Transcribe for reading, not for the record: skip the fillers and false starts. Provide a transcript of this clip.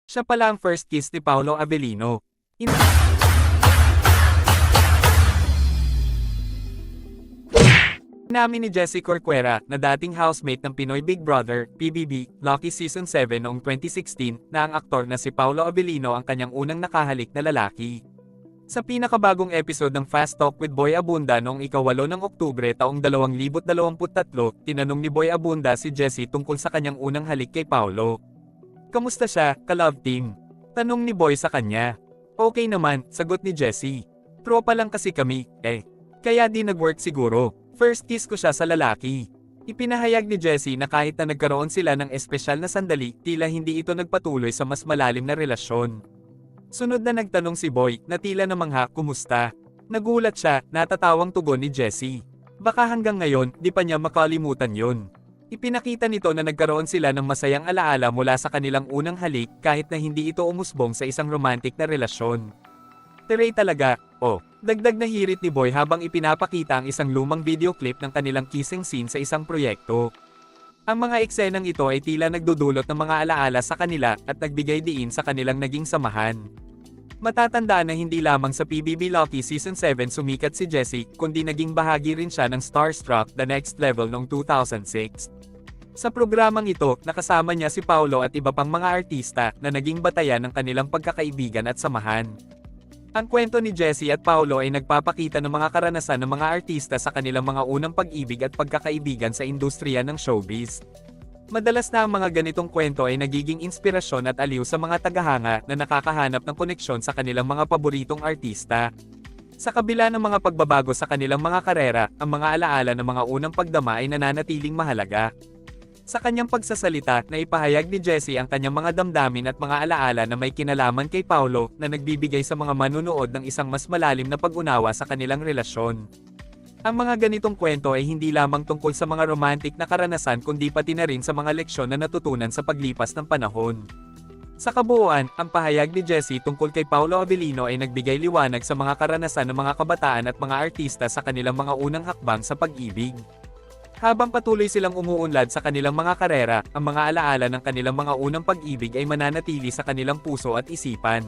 Siya pala ang first kiss ni Paolo Avellino. Inamin ni Jessie Corcuera na dating housemate ng Pinoy Big Brother, PBB, Lucky Season 7 noong 2016 na ang aktor na si Paolo Avellino ang kanyang unang nakahalik na lalaki. Sa pinakabagong episode ng Fast Talk with Boy Abunda noong ika-8 ng Oktubre taong 2023, tinanong ni Boy Abunda si Jessie tungkol sa kanyang unang halik kay Paolo. Kamusta siya, ka-love team? Tanong ni Boy sa kanya. Okay naman, sagot ni Jessie. Tropa lang kasi kami, kaya di nag-work siguro. First kiss ko siya sa lalaki. Ipinahayag ni Jessie na kahit na nagkaroon sila ng espesyal na sandali, tila hindi ito nagpatuloy sa mas malalim na relasyon. Sunod na nagtanong si Boy na tila namangha, kumusta? Nagulat siya, natatawang tugon ni Jessie. Baka hanggang ngayon, di pa niya makalimutan yon. Ipinakita nito na nagkaroon sila ng masayang alaala mula sa kanilang unang halik kahit na hindi ito umusbong sa isang romantic na relasyon. Teray talaga, dagdag na hirit ni Boy habang ipinapakita ang isang lumang video clip ng kanilang kissing scene sa isang proyekto. Ang mga eksenang ito ay tila nagdudulot ng mga alaala sa kanila at nagbigay diin sa kanilang naging samahan. Matatandaan na hindi lamang sa PBB Lucky Season 7 sumikat si Jessie, kundi naging bahagi rin siya ng Starstruck The Next Level noong 2006. Sa programang ito, nakasama niya si Paolo at iba pang mga artista na naging batayan ng kanilang pagkakaibigan at samahan. Ang kwento ni Jessie at Paolo ay nagpapakita ng mga karanasan ng mga artista sa kanilang mga unang pag-ibig at pagkakaibigan sa industriya ng showbiz. Madalas na ang mga ganitong kwento ay nagiging inspirasyon at aliw sa mga tagahanga na nakakahanap ng koneksyon sa kanilang mga paboritong artista. Sa kabila ng mga pagbabago sa kanilang mga karera, ang mga alaala ng mga unang pagdama ay nananatiling mahalaga. Sa kanyang pagsasalita, naipahayag ni Jessie ang kanyang mga damdamin at mga alaala na may kinalaman kay Paolo na nagbibigay sa mga manunood ng isang mas malalim na pag-unawa sa kanilang relasyon. Ang mga ganitong kwento ay hindi lamang tungkol sa mga romantic na karanasan kundi pati na rin sa mga leksyon na natutunan sa paglipas ng panahon. Sa kabuuan, ang pahayag ni Jessie tungkol kay Paolo Avellino ay nagbigay liwanag sa mga karanasan ng mga kabataan at mga artista sa kanilang mga unang hakbang sa pag-ibig. Habang patuloy silang umuunlad sa kanilang mga karera, ang mga alaala ng kanilang mga unang pag-ibig ay mananatili sa kanilang puso at isipan.